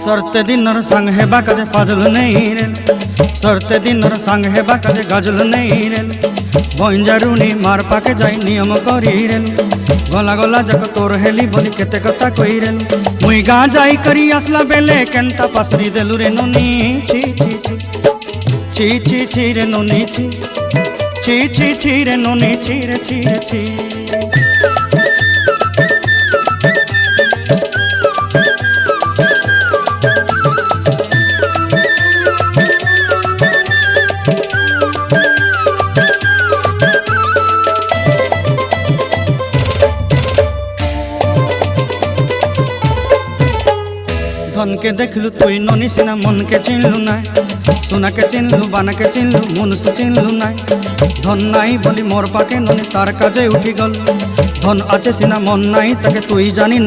सरते दिनर संग हेबा काजे फाजल नहीं रे सरते दिनर संग हेबा काजे गाजल नहीं रे बंजारुनी मार पाके जाई नियम करी रे गला गला जक तोर हेली बोली केते कथा कई रे मुई गा जाई करी आसला बेले केंता पासरी देलु रे नुनी छी छी छी छी छी रे नुनी छी छी छी छी रे नुनी छी रे छी रे छी धन के देखलु तुई ननी सिना मन के चिन्हलु ना सोना के चिन्हलु बाना के चिन्हलु मुनुष चिन्हलु ना धन नाई बोली मोर पाके ननी तार काजे उठी गल धन आचे सिना मन नाई ताके तुई जानी